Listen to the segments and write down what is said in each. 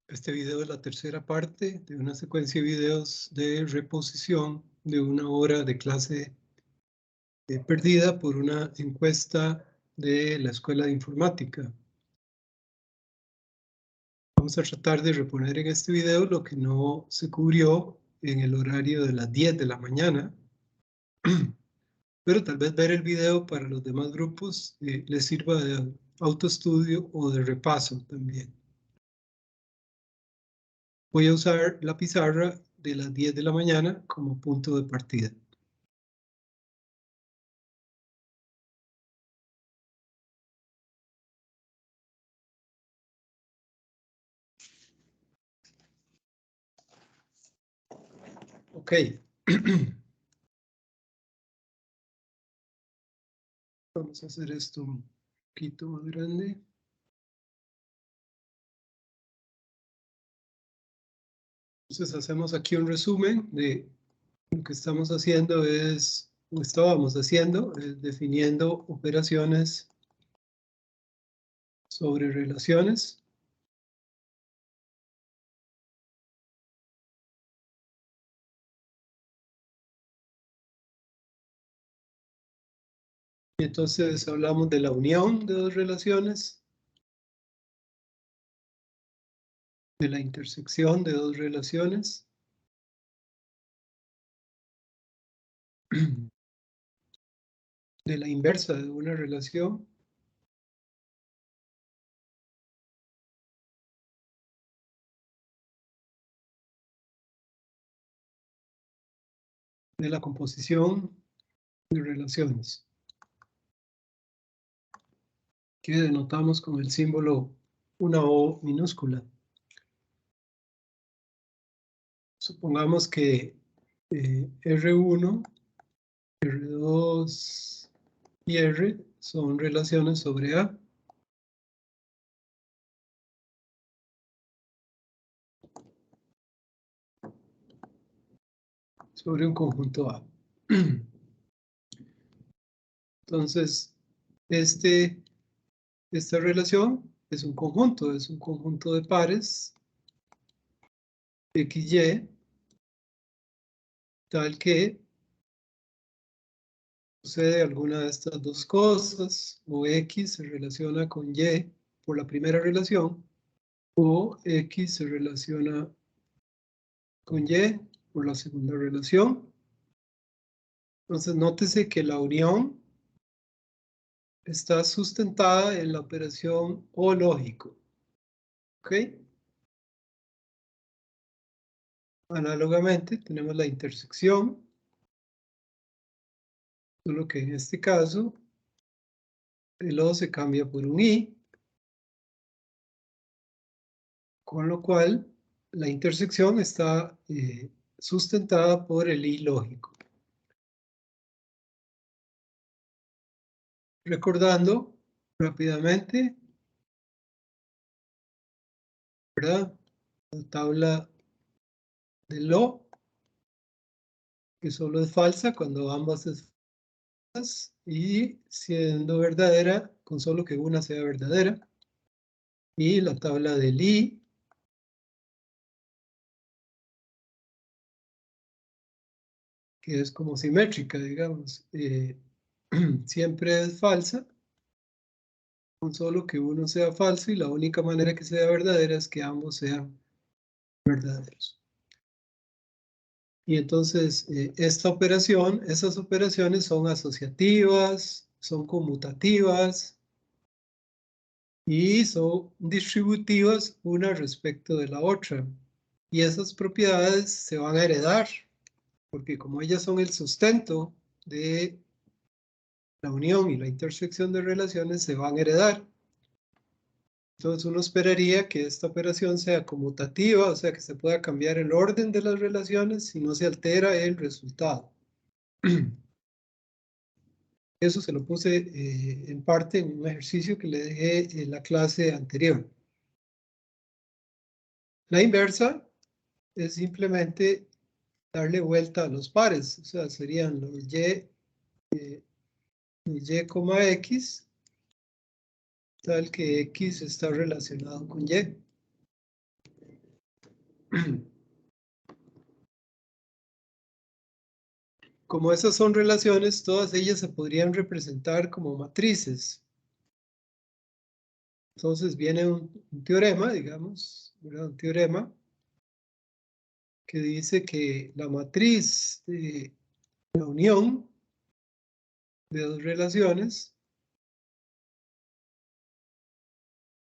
Este video es la tercera parte de una secuencia de videos de reposición de una hora de clase perdida por una encuesta de la Escuela de Informática. Vamos a tratar de reponer en este video lo que no se cubrió en el horario de las 10 de la mañana, pero tal vez ver el video para los demás grupos les sirva de autoestudio o de repaso también. Voy a usar la pizarra de las 10 de la mañana como punto de partida. Ok. Vamos a hacer esto un poquito más grande. Entonces hacemos aquí un resumen de lo que estamos haciendo o estábamos haciendo, definiendo operaciones sobre relaciones. Y entonces hablamos de la unión de dos relaciones, de la intersección de dos relaciones, de la inversa de una relación, de la composición de relaciones, que denotamos con el símbolo una O minúscula. Supongamos que R1, R2 y R son relaciones sobre A. Sobre un conjunto A. Entonces, esta relación es un conjunto de pares XY, tal que sucede alguna de estas dos cosas, o X se relaciona con Y por la primera relación, o X se relaciona con Y por la segunda relación. Entonces, nótese que la unión está sustentada en la operación O lógico. ¿Ok? Análogamente, tenemos la intersección, solo que en este caso el O se cambia por un I, con lo cual la intersección está sustentada por el I lógico. Recordando rápidamente, ¿verdad? La tabla del O, que solo es falsa cuando ambas es falsas, y siendo verdadera con solo que una sea verdadera. Y la tabla del I, que es como simétrica, digamos, siempre es falsa, con solo que uno sea falso, y la única manera que sea verdadera es que ambos sean verdaderos. Y entonces, esta operación, esas operaciones son asociativas, son conmutativas y son distributivas una respecto de la otra. Y esas propiedades se van a heredar, porque como ellas son el sustento de la unión y la intersección de relaciones, se van a heredar. Entonces uno esperaría que esta operación sea conmutativa, o sea que se pueda cambiar el orden de las relaciones si no se altera el resultado. Eso se lo puse en parte en un ejercicio que le dejé en la clase anterior. La inversa es simplemente darle vuelta a los pares, o sea, serían los y, tal que X está relacionado con Y. Como esas son relaciones, todas ellas se podrían representar como matrices. Entonces viene un teorema, digamos, ¿verdad? Un teorema que dice que la matriz de la unión de dos relaciones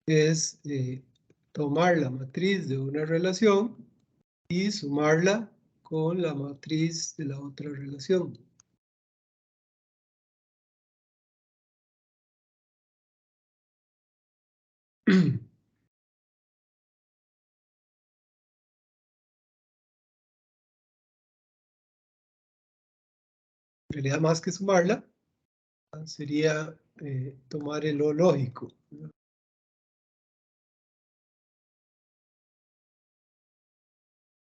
es tomar la matriz de una relación y sumarla con la matriz de la otra relación. En realidad, más que sumarla, sería tomar el lo lógico, ¿verdad?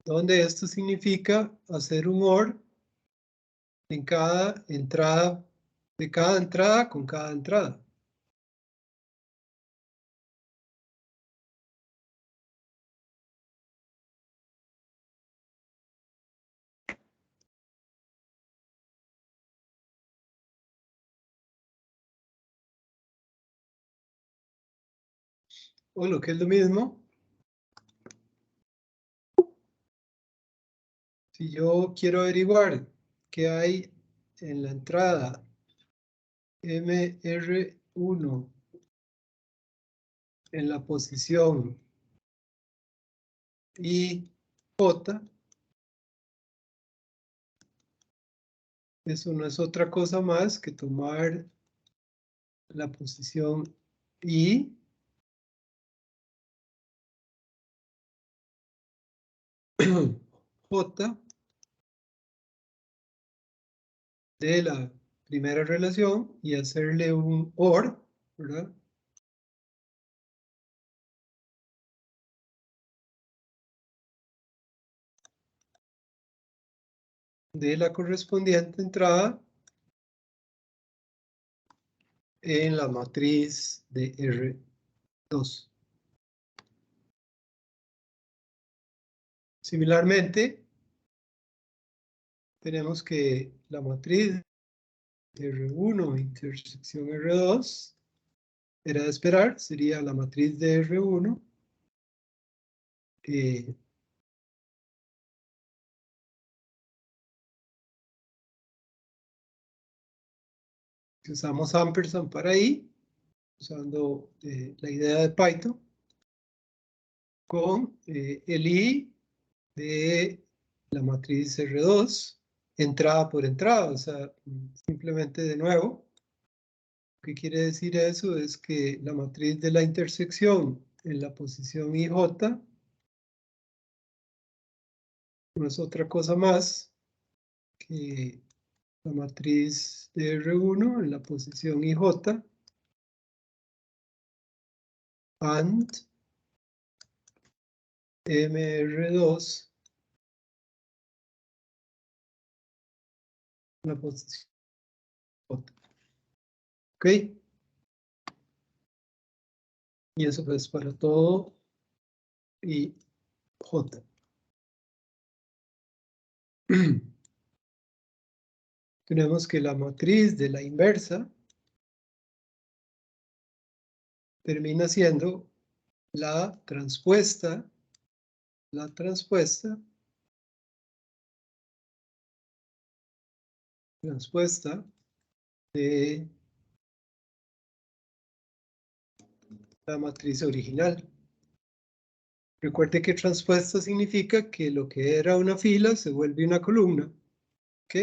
Donde esto significa hacer un OR en cada entrada, de cada entrada con cada entrada. O lo que es lo mismo, si yo quiero averiguar qué hay en la entrada MR1 en la posición IJ, eso no es otra cosa más que tomar la posición I J de la primera relación y hacerle un OR, ¿verdad? De la correspondiente entrada en la matriz de R2. Similarmente, tenemos que la matriz de R1 intersección R2 era de esperar, sería la matriz de R1 si usamos ampersand para I, usando la idea de Python, con el I de la matriz R2, entrada por entrada, o sea, simplemente de nuevo, ¿qué quiere decir eso? Es que la matriz de la intersección en la posición IJ no es otra cosa más que la matriz de R1 en la posición IJ and MR2 en la posición J. ¿Ok? Y eso pues para todo y J. Tenemos que la matriz de la inversa termina siendo la transpuesta de la matriz original. Recuerde que transpuesta significa que lo que era una fila se vuelve una columna. ¿Ok?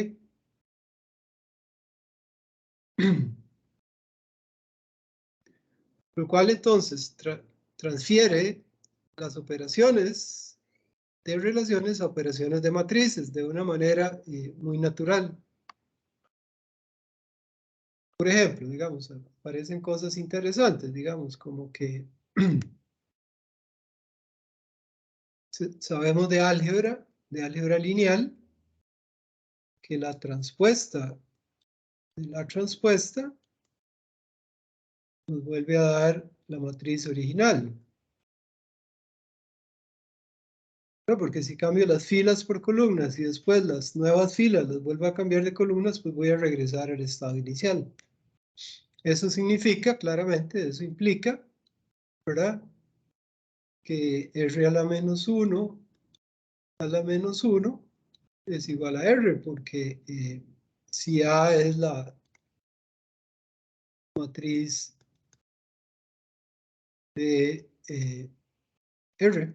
Lo cual entonces transfiere las operaciones de relaciones a operaciones de matrices de una manera muy natural. Por ejemplo, digamos, aparecen cosas interesantes, digamos, como que sabemos de álgebra lineal, que la transpuesta de la transpuesta nos vuelve a dar la matriz original. No, porque si cambio las filas por columnas y después las nuevas filas las vuelvo a cambiar de columnas, pues voy a regresar al estado inicial. Eso significa, claramente, eso implica, ¿verdad? Que R a la menos 1 a la menos 1 es igual a R, porque si A es la matriz de R.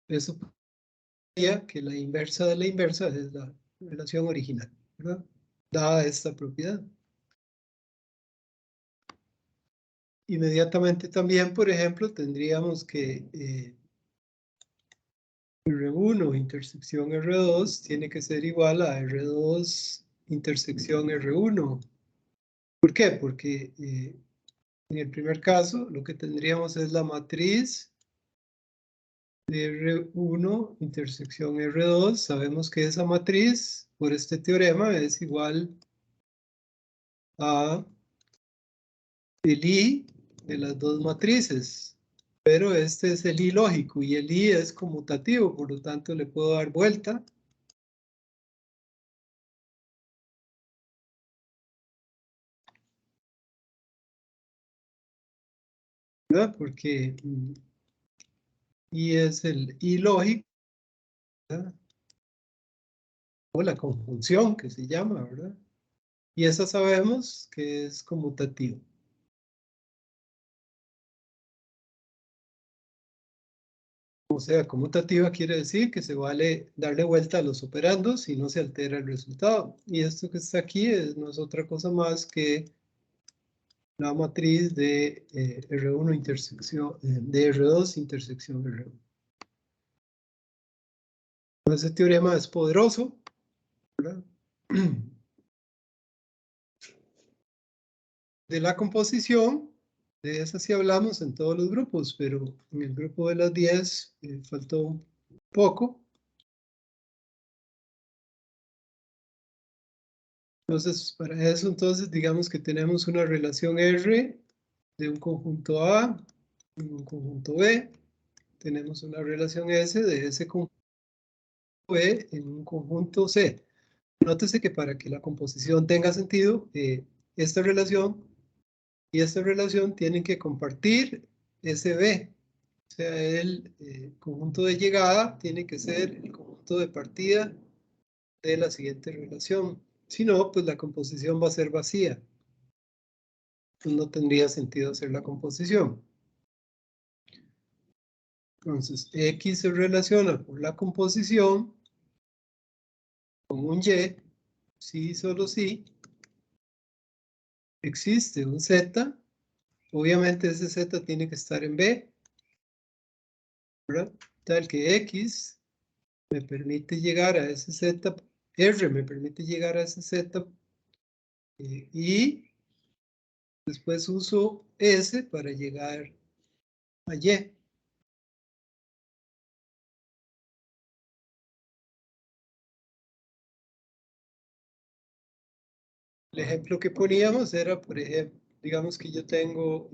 Eso sería que la inversa de la inversa es la relación original, ¿verdad? Dada esta propiedad. Inmediatamente también, por ejemplo, tendríamos que R1 intersección R2 tiene que ser igual a R2 intersección R1. ¿Por qué? Porque en el primer caso lo que tendríamos es la matriz de R1 intersección R2. Sabemos que esa matriz, por este teorema, es igual a el I de las dos matrices. Pero este es el I lógico y el I es conmutativo, por lo tanto le puedo dar vuelta. ¿Verdad? Porque I es el I lógico, ¿verdad? O la conjunción que se llama, ¿verdad? Y esa sabemos que es conmutativa. O sea, conmutativa quiere decir que se vale darle vuelta a los operandos y no se altera el resultado. Y esto que está aquí no es otra cosa más que la matriz de R1 intersección, de R2 intersección R1. Ese teorema es poderoso, ¿verdad? De la composición, de esa sí hablamos en todos los grupos, pero en el grupo de las 10 faltó un poco. Entonces, para eso, entonces, digamos que tenemos una relación R de un conjunto A en un conjunto B. Tenemos una relación S de ese conjunto B en un conjunto C. Nótese que para que la composición tenga sentido, esta relación y esta relación tienen que compartir ese B. O sea, el conjunto de llegada tiene que ser el conjunto de partida de la siguiente relación. Si no, pues la composición va a ser vacía. Pues no tendría sentido hacer la composición. Entonces, X se relaciona por la composición con un Y, sí, solo sí. Existe un Z. Obviamente ese Z tiene que estar en B, ¿verdad? Tal que X me permite llegar a ese Z, R me permite llegar a ese Z y después uso S para llegar a Y. El ejemplo que poníamos era, por ejemplo, digamos que yo tengo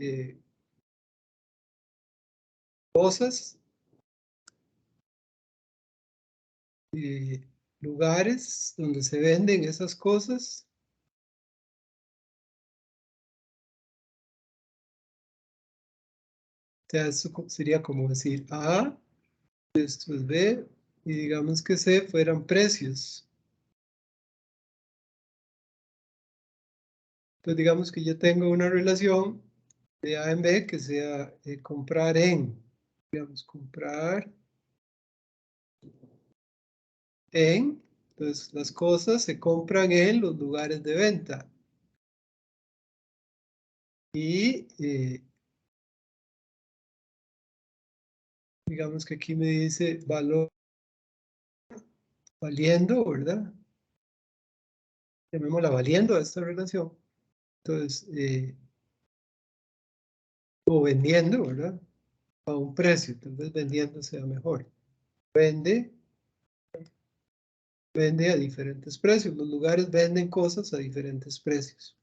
cosas, lugares donde se venden esas cosas. O sea, eso sería como decir A, esto es B, y digamos que C fueran precios. Entonces digamos que yo tengo una relación de A en B que sea comprar en, digamos, comprar en, entonces las cosas se compran en los lugares de venta. Y digamos que aquí me dice valor valiendo, ¿verdad? Llamémosla valiendo a esta relación. Entonces, o vendiendo, ¿verdad? A un precio, tal vez vendiendo sea mejor. Vende a diferentes precios. Los lugares venden cosas a diferentes precios.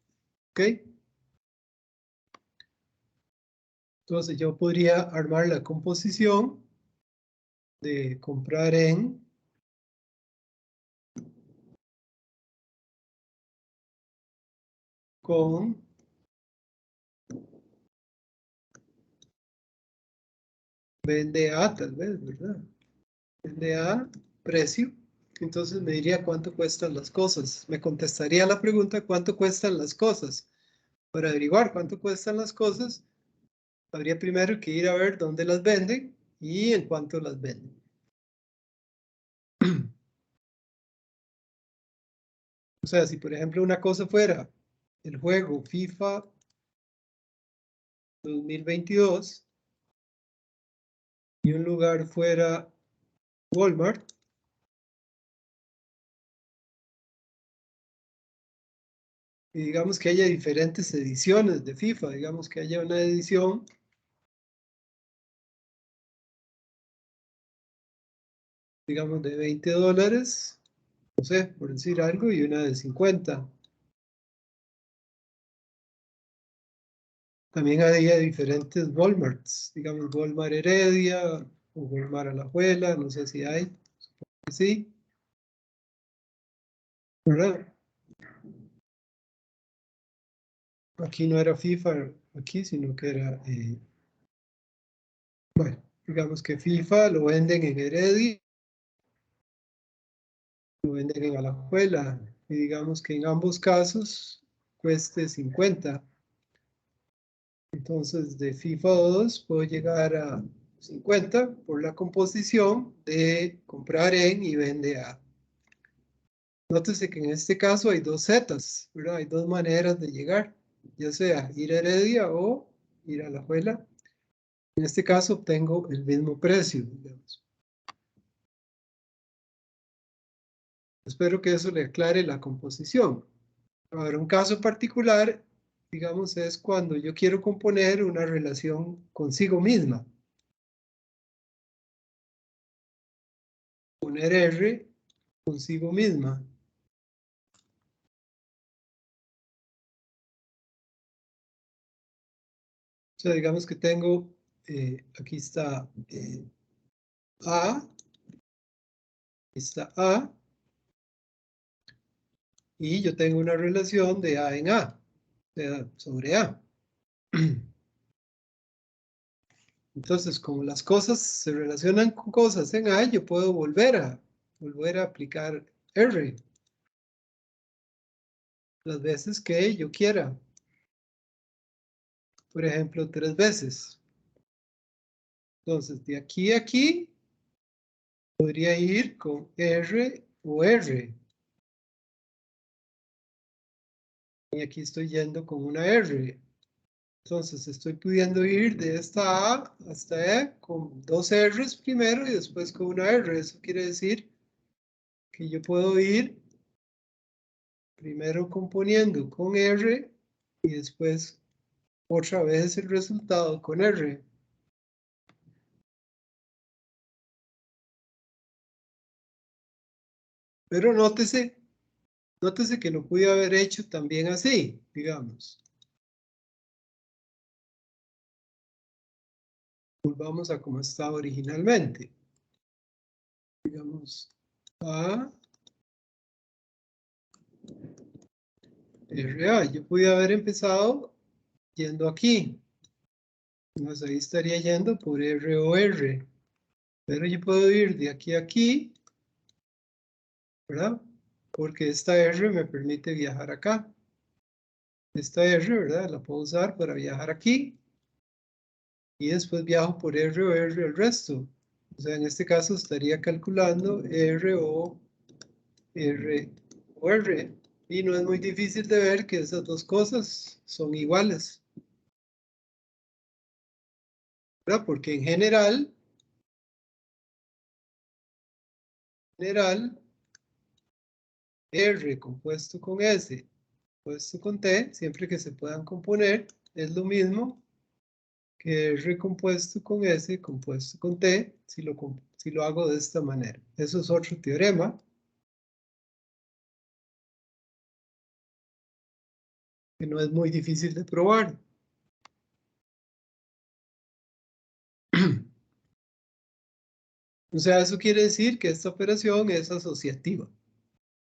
¿Ok? Entonces yo podría armar la composición de comprar en con vende a, tal vez, ¿verdad? Vende a precio. Entonces me diría cuánto cuestan las cosas. Me contestaría la pregunta cuánto cuestan las cosas. Para averiguar cuánto cuestan las cosas, habría primero que ir a ver dónde las venden y en cuánto las venden. O sea, si por ejemplo una cosa fuera el juego FIFA 2022 y un lugar fuera Walmart, y digamos que haya diferentes ediciones de FIFA, digamos que haya una edición, digamos, de $20, no sé, por decir algo, y una de 50. También había diferentes Walmarts, digamos, Walmart Heredia o Walmart Alajuela, no sé si hay, sí, ¿verdad? Aquí no era FIFA, aquí, sino que era, bueno, digamos que FIFA lo venden en Heredia, lo venden en Alajuela, y digamos que en ambos casos cueste 50. Entonces, de FIFA 2 puedo llegar a 50 por la composición de comprar en y vende a. Nótese que en este caso hay dos zetas, ¿verdad? Hay dos maneras de llegar, ya sea ir a Heredia o ir a la Alajuela. En este caso obtengo el mismo precio, digamos. Espero que eso le aclare la composición. Ahora, un caso particular, digamos, es cuando yo quiero componer una relación consigo misma. Poner R consigo misma. O sea, digamos que tengo, aquí está A, aquí está A, y yo tengo una relación de A en A, sobre A. Entonces, como las cosas se relacionan con cosas en A, yo puedo volver a aplicar R las veces que yo quiera. Por ejemplo, 3 veces. Entonces, de aquí a aquí, podría ir con R o R. Y aquí estoy yendo con una R. Entonces estoy pudiendo ir de esta A hasta E con dos R's primero y después con una R. Eso quiere decir que yo puedo ir primero componiendo con R y después otra vez el resultado con R. Pero nótese que lo pude haber hecho también así, digamos. Volvamos a como estaba originalmente. Digamos, A, R, A. Yo pude haber empezado yendo aquí. Entonces ahí estaría yendo por R o R. Pero yo puedo ir de aquí a aquí, ¿verdad? Porque esta R me permite viajar acá. Esta R, ¿verdad? La puedo usar para viajar aquí. Y después viajo por R o R el resto. O sea, en este caso estaría calculando R o R o R. Y no es muy difícil de ver que esas dos cosas son iguales, ¿verdad? Porque en general, R compuesto con S compuesto con T, siempre que se puedan componer, es lo mismo que R compuesto con S compuesto con T, si lo hago de esta manera. Eso es otro teorema. Que no es muy difícil de probar. O sea, eso quiere decir que esta operación es asociativa.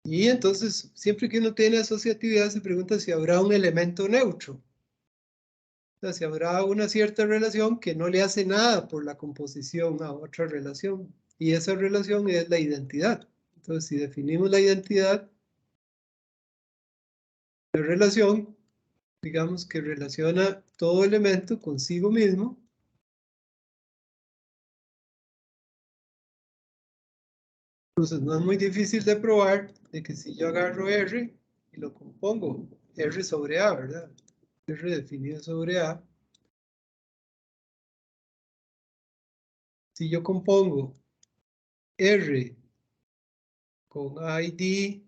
Y entonces, siempre que uno tiene asociatividad, se pregunta si habrá un elemento neutro. O sea, si habrá una cierta relación que no le hace nada por la composición a otra relación. Y esa relación es la identidad. Entonces, si definimos la identidad, la relación, digamos que relaciona todo elemento consigo mismo. Entonces, no es muy difícil de probar de que si yo agarro R y lo compongo, R sobre A, ¿verdad? R definido sobre A. Si yo compongo R con ID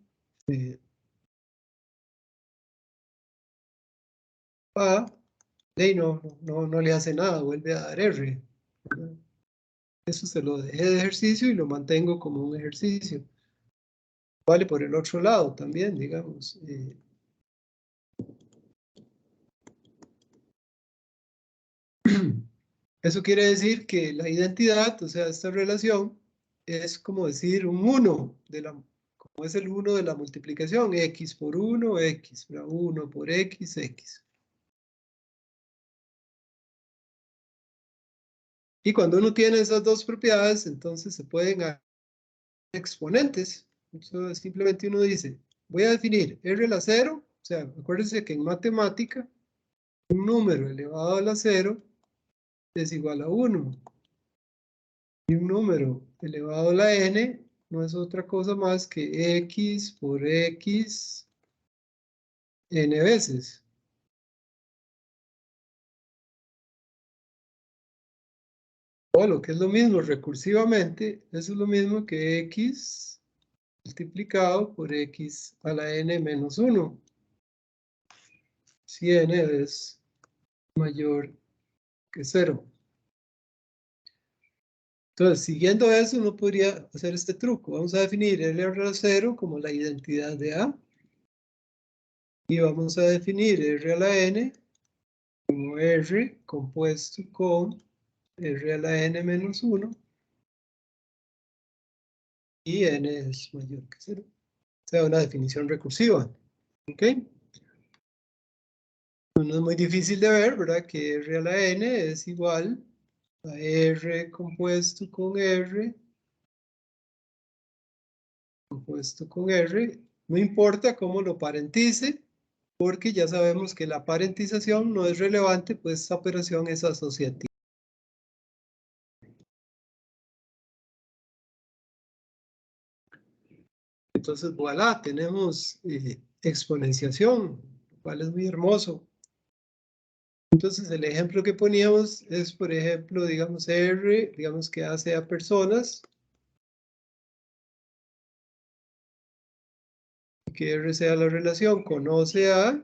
A, no le hace nada, vuelve a dar R. ¿Verdad? Eso se lo dejé de ejercicio y lo mantengo como un ejercicio. Vale por el otro lado también, digamos. Eso quiere decir que la identidad, o sea, esta relación, es como decir un 1, como es el 1 de la multiplicación, x por 1, x, 1 por x, x. Y cuando uno tiene esas dos propiedades, entonces se pueden dar exponentes. Entonces simplemente uno dice, voy a definir r a la 0, o sea, acuérdense que en matemática, un número elevado a la 0 es igual a 1. Y un número elevado a la n no es otra cosa más que x por x n veces. O lo que es lo mismo recursivamente, eso es lo mismo que x multiplicado por x a la n menos 1. Si n es mayor que 0. Entonces, siguiendo eso, uno podría hacer este truco. Vamos a definir L a la 0 como la identidad de A. Y vamos a definir R a la N como R compuesto con R a la N menos 1. Y N es mayor que 0. O sea, una definición recursiva. ¿Ok? No es muy difícil de ver, ¿verdad? Que R a la N es igual a R compuesto con R compuesto con R. No importa cómo lo parentice, porque ya sabemos que la parentización no es relevante, pues esta operación es asociativa. Entonces, voilà, tenemos exponenciación, lo cual es muy hermoso. Entonces, el ejemplo que poníamos es, por ejemplo, digamos R, digamos que A sea personas, que R sea la relación conoce a,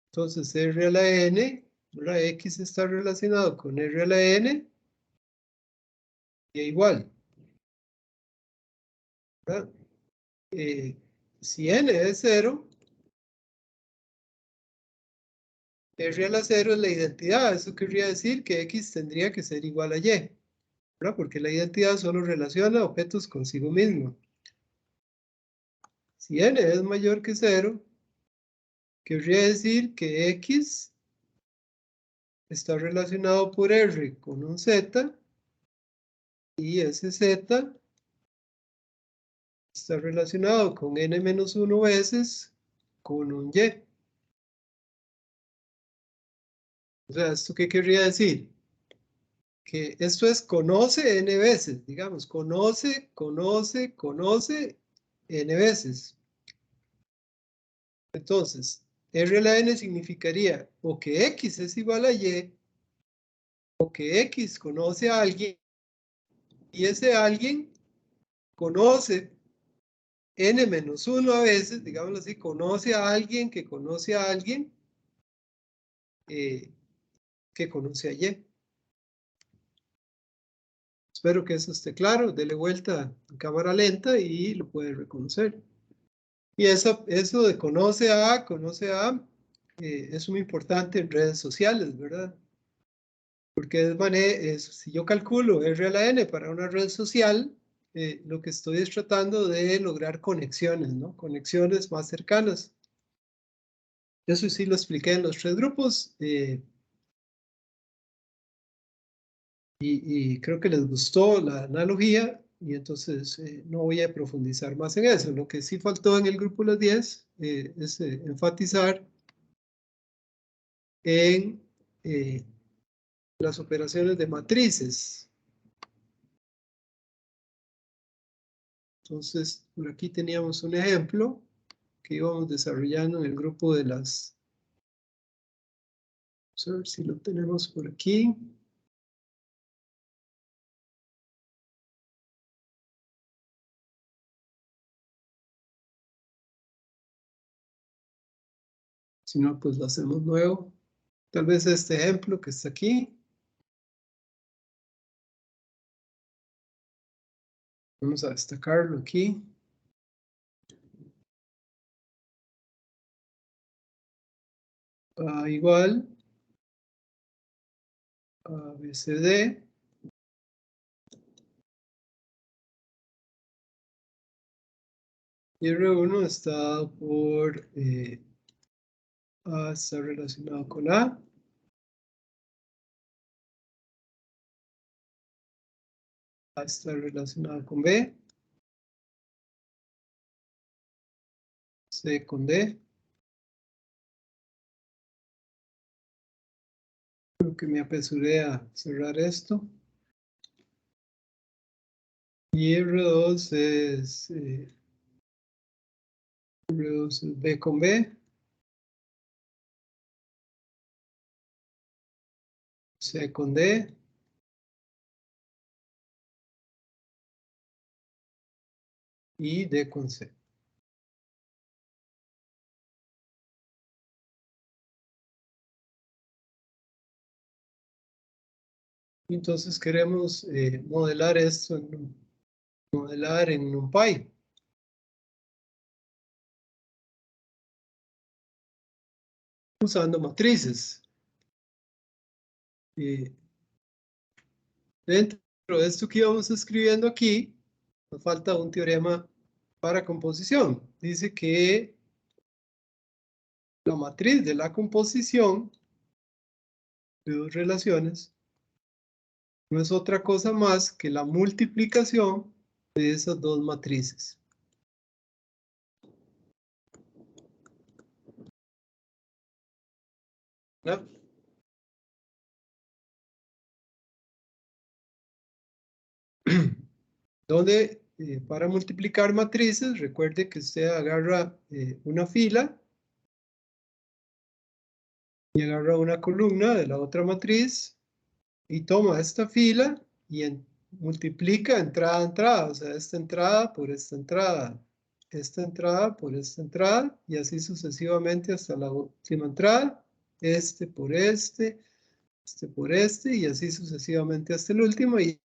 entonces R a la N, ¿verdad? X está relacionado con R a la N, y igual, ¿verdad? Si N es 0, R a la 0 es la identidad. Eso querría decir que X tendría que ser igual a Y, ¿verdad? Porque la identidad solo relaciona objetos consigo mismo. Si N es mayor que 0, querría decir que X está relacionado por R con un Z y ese Z está relacionado con N-1 veces con un Y. O sea, ¿esto qué querría decir? Que esto es conoce n veces, digamos, conoce n veces. Entonces, R a la n significaría o que X es igual a Y, o que X conoce a alguien, y ese alguien conoce n-1 a veces, digámoslo así, conoce a alguien que conoce a alguien que conoce a Y. Espero que eso esté claro. Dele vuelta en cámara lenta y lo puede reconocer. Y eso de conoce a, es muy importante en redes sociales, ¿verdad? Porque si yo calculo R a la N para una red social, lo que estoy es tratando de lograr conexiones, ¿no? Conexiones más cercanas. Eso sí lo expliqué en los 3 grupos. Y creo que les gustó la analogía y entonces no voy a profundizar más en eso. Lo que sí faltó en el grupo de los 10 es enfatizar en las operaciones de matrices. Entonces, por aquí teníamos un ejemplo que íbamos desarrollando en el grupo de las... Vamos a ver si lo tenemos por aquí. Si no, pues lo hacemos nuevo. Tal vez este ejemplo que está aquí. Vamos a destacarlo aquí. Igual. ABCD. Y R1 está por... A está relacionado con A. A está relacionado con B. C con D. Creo que me apresuré a cerrar esto. Y R2 es... R2 es B con B. C con D. Y D con C. Entonces queremos modelar esto modelar en NumPy. Usando matrices. Dentro de esto que íbamos escribiendo aquí, nos falta un teorema para composición. Dice que la matriz de la composición de dos relaciones no es otra cosa más que la multiplicación de esas dos matrices. ¿No? Donde para multiplicar matrices, recuerde que usted agarra una fila y agarra una columna de la otra matriz y toma esta fila y multiplica entrada a entrada, o sea, esta entrada por esta entrada por esta entrada, y así sucesivamente hasta la última entrada, este por este por este, y así sucesivamente hasta el último, y el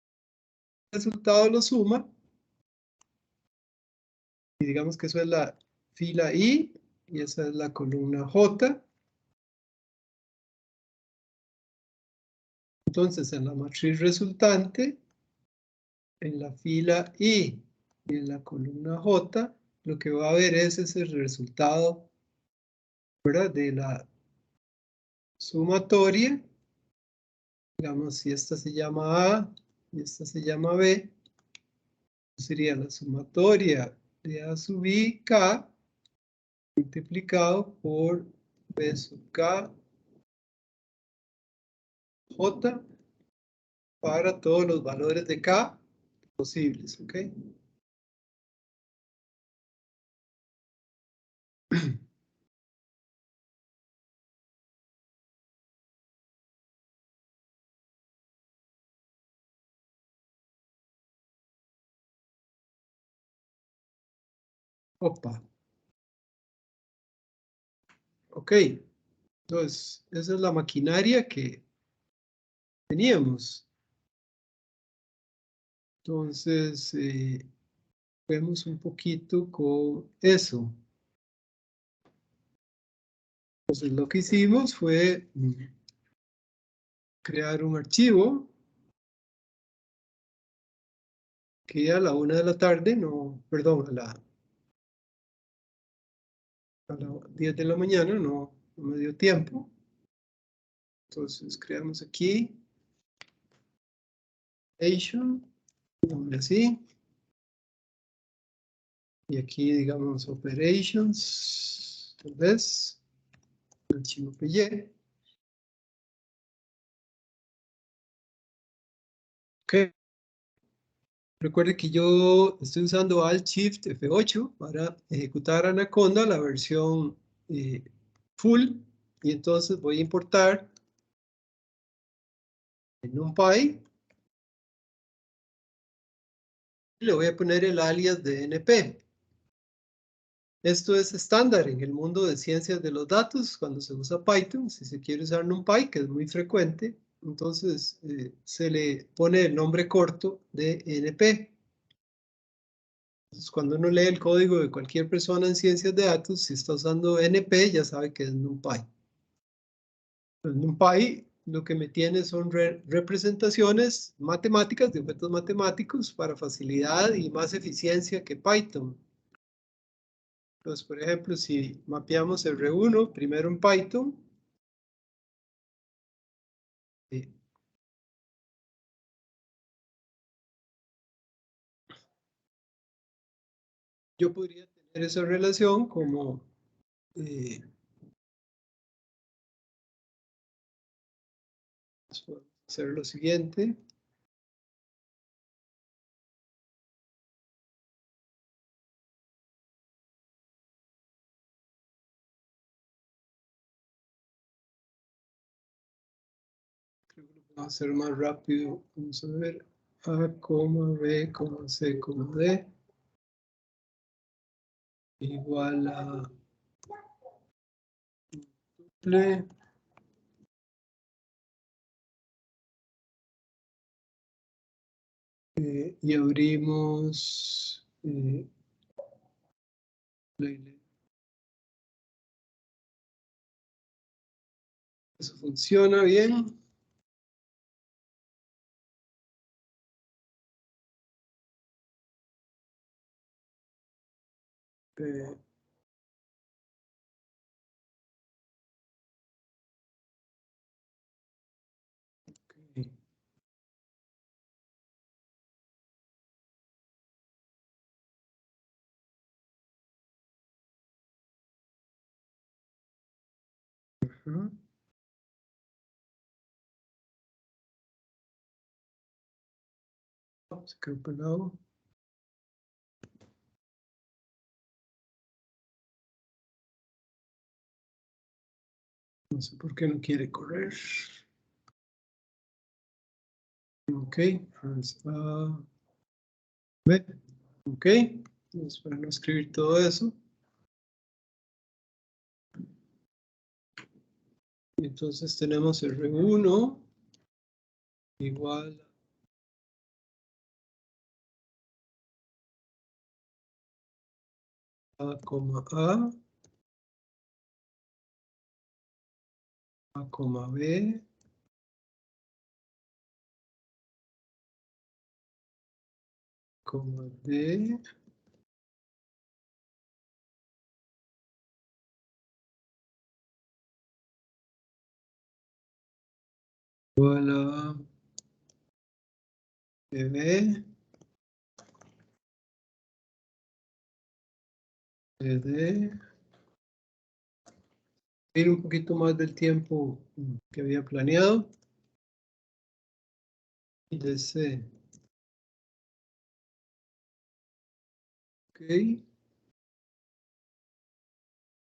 resultado lo suma, y digamos que eso es la fila I, y esa es la columna J. Entonces, en la matriz resultante, en la fila I y en la columna J, lo que va a haber es ese resultado, ¿verdad?, de la sumatoria. Digamos, si esta se llama A y esta se llama B, sería la sumatoria de A sub I, K, multiplicado por B sub K, J, para todos los valores de K posibles, ¿ok? Opa. Ok. Entonces, esa es la maquinaria que teníamos. Entonces, vemos un poquito con eso. Entonces, lo que hicimos fue crear un archivo que a la 1 de la tarde, no, perdón, a las 10 de la mañana no me dio tiempo. Entonces creamos aquí Asian, así. Y aquí digamos operations, tal vez, archivo PY. Ok. Recuerde que yo estoy usando Alt Shift F8 para ejecutar Anaconda, la versión full. Y entonces voy a importar en NumPy. Y le voy a poner el alias de NP. Esto es estándar en el mundo de ciencias de los datos cuando se usa Python. Si se quiere usar NumPy, que es muy frecuente, entonces se le pone el nombre corto de NP. Entonces, cuando uno lee el código de cualquier persona en ciencias de datos, si está usando NP, ya sabe que es NumPy. En NumPy lo que me tiene son representaciones matemáticas de objetos matemáticos para facilidad y más eficiencia que Python. Entonces, por ejemplo, si mapeamos el R1 primero en Python, yo podría tener esa relación como hacer lo siguiente. Creo que lo puedo hacer más rápido. Vamos a ver. A, B, C, D. Igual a tuple. Y abrimos eso funciona bien. Okay. Se quedó pelado. No sé por qué no quiere correr. Ok, B. Ok, vamos para no escribir todo eso. Entonces tenemos R1 igual a, A, B, D, igual a B, D. Ir un poquito más del tiempo que había planeado. Y de C. Ok.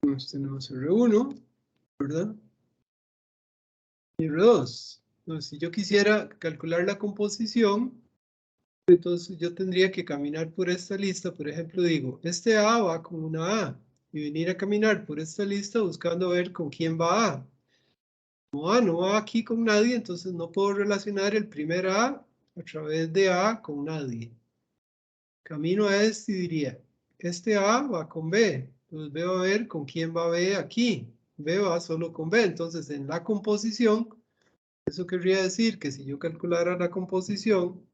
Pues tenemos R1, ¿verdad? Y R2. Entonces, si yo quisiera calcular la composición, entonces yo tendría que caminar por esta lista. Por ejemplo, digo, este A va con una A. Y venir a caminar por esta lista buscando ver con quién va A. Como A no va aquí con nadie, entonces no puedo relacionar el primer A través de A con nadie. Camino a este y diría, este A va con B. Entonces veo a ver con quién va B aquí. B va solo con B. Entonces en la composición Eso querría decir que si yo calculara la composición,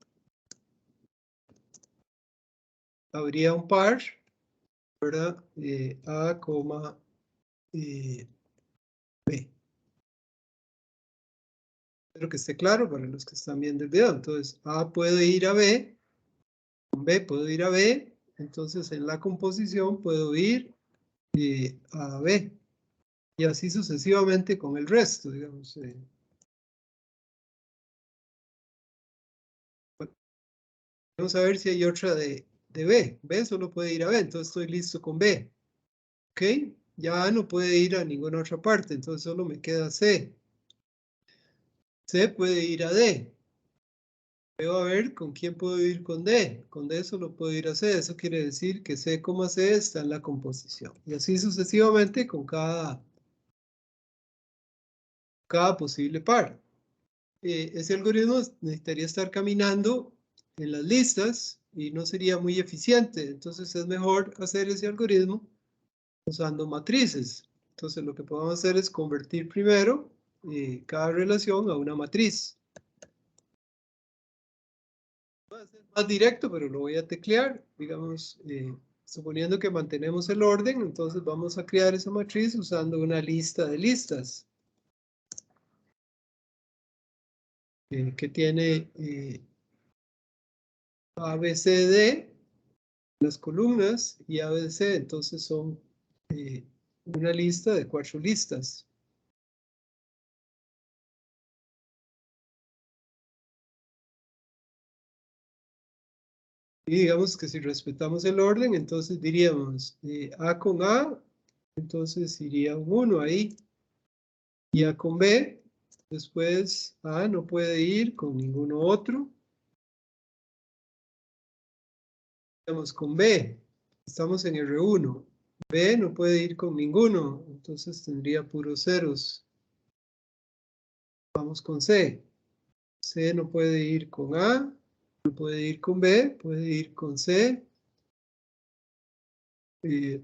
habría un par, ¿verdad? A, B. Espero que esté claro para los que están viendo el video. Entonces, A puede ir a B, con B puedo ir a B, entonces en la composición puedo ir a B. Y así sucesivamente con el resto, digamos. Vamos a ver si hay otra de B. B solo puede ir a B, entonces estoy listo con B. ¿Ok? Ya A no puede ir a ninguna otra parte, entonces solo me queda C. C puede ir a D. Veo a ver con quién puedo ir con D. Con D solo puedo ir a C. Eso quiere decir que C, C está en la composición. Y así sucesivamente con cada posible par. Ese algoritmo necesitaría estar caminando en las listas y no sería muy eficiente. Entonces es mejor hacer ese algoritmo usando matrices. Entonces lo que podemos hacer es convertir primero cada relación a una matriz. Va a ser más directo, pero lo voy a teclear. Digamos, suponiendo que mantenemos el orden, entonces vamos a crear esa matriz usando una lista de listas que tiene A, B, C, D, las columnas, y A, B, C, entonces son una lista de 4 listas. Y digamos que si respetamos el orden, entonces diríamos A con A, entonces iría un 1 ahí. Y A con B, después A no puede ir con ninguno otro. Estamos con B, estamos en R1. B no puede ir con ninguno, entonces tendría puros ceros. Vamos con C. C no puede ir con A, no puede ir con B, puede ir con C.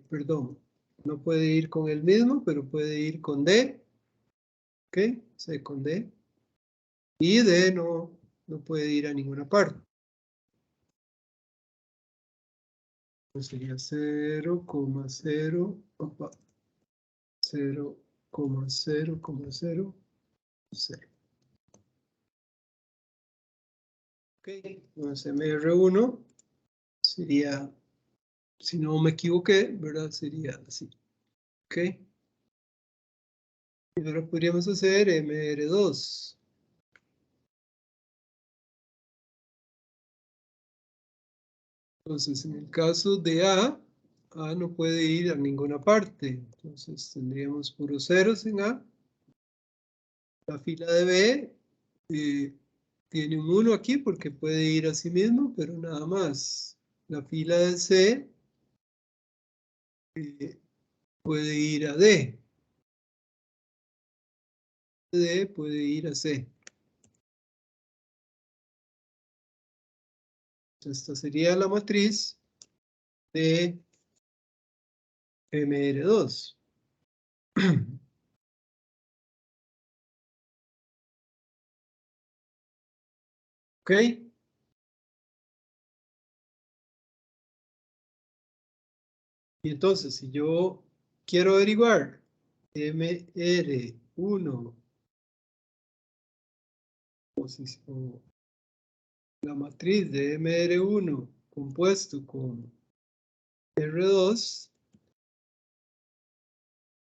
Perdón, no puede ir con el mismo, pero puede ir con D. ¿Ok? C con D. Y D no puede ir a ninguna parte. Sería 0,0, 0,0,0, 0. Ok, entonces MR1 sería, si no me equivoqué, ¿verdad? Sería así. Ok. Y ahora podríamos hacer MR2. Entonces, en el caso de A no puede ir a ninguna parte. Entonces, tendríamos puros ceros en A. La fila de B tiene un 1 aquí porque puede ir a sí mismo, pero nada más. La fila de C puede ir a D. D puede ir a C. Esta sería la matriz de MR2. ¿Ok? Y entonces, si yo quiero averiguar MR1 o la matriz de MR1 compuesto con R2,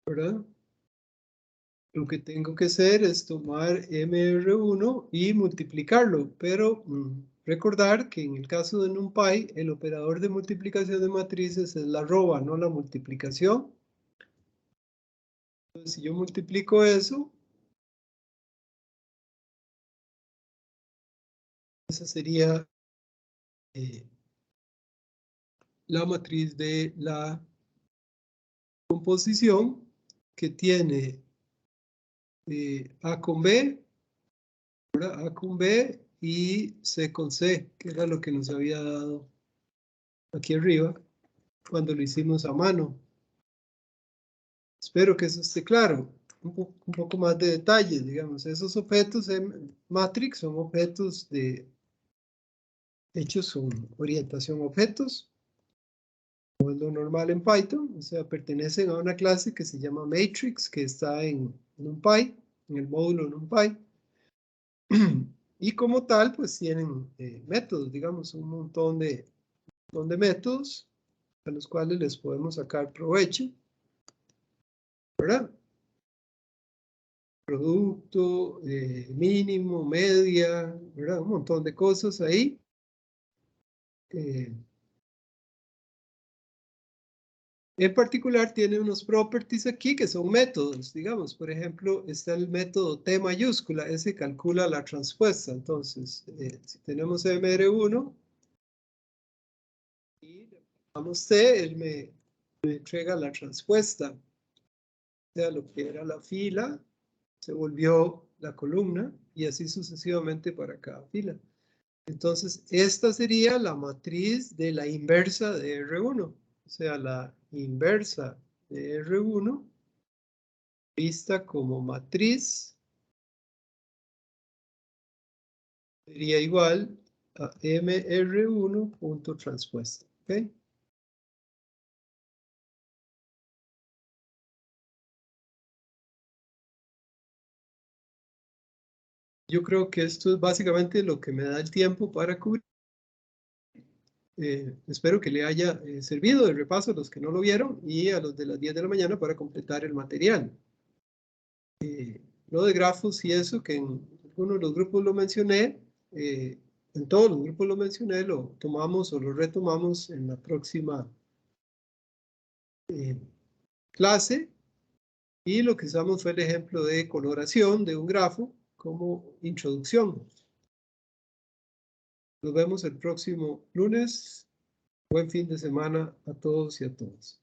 ¿verdad? Lo que tengo que hacer es tomar MR1 y multiplicarlo, pero recordar que en el caso de NumPy, el operador de multiplicación de matrices es la arroba, no la multiplicación. Entonces, si yo multiplico eso, esa sería la matriz de la composición que tiene A con B, ¿verdad? A con B y C con C, que era lo que nos había dado aquí arriba cuando lo hicimos a mano. Espero que eso esté claro. un poco más de detalles, digamos. Esos objetos en Matrix son objetos hechos con orientación a objetos, como es lo normal en Python, o sea, pertenecen a una clase que se llama Matrix, que está en NumPy, en el módulo NumPy. Y como tal, pues tienen métodos, digamos, un montón de métodos a los cuales les podemos sacar provecho, ¿verdad? Producto, mínimo, media, ¿verdad? Un montón de cosas ahí. En particular tiene unos properties aquí que son métodos, digamos, por ejemplo, está el método T mayúscula, ese calcula la transpuesta. Entonces, si tenemos MR1 y le damos T, él me entrega la transpuesta, o sea, lo que era la fila se volvió la columna y así sucesivamente para cada fila. Entonces, esta sería la matriz de la inversa de R1, o sea, la inversa de R1 vista como matriz sería igual a MR1.transpuesta. ¿Okay? Yo creo que esto es básicamente lo que me da el tiempo para cubrir. Espero que le haya servido de repaso a los que no lo vieron y a los de las 10 de la mañana para completar el material. Lo de grafos y eso, que en algunos de los grupos lo mencioné, en todos los grupos lo mencioné, lo tomamos o lo retomamos en la próxima clase. Y lo que usamos fue el ejemplo de coloración de un grafo como introducción. Nos vemos el próximo lunes. Buen fin de semana a todos y a todas.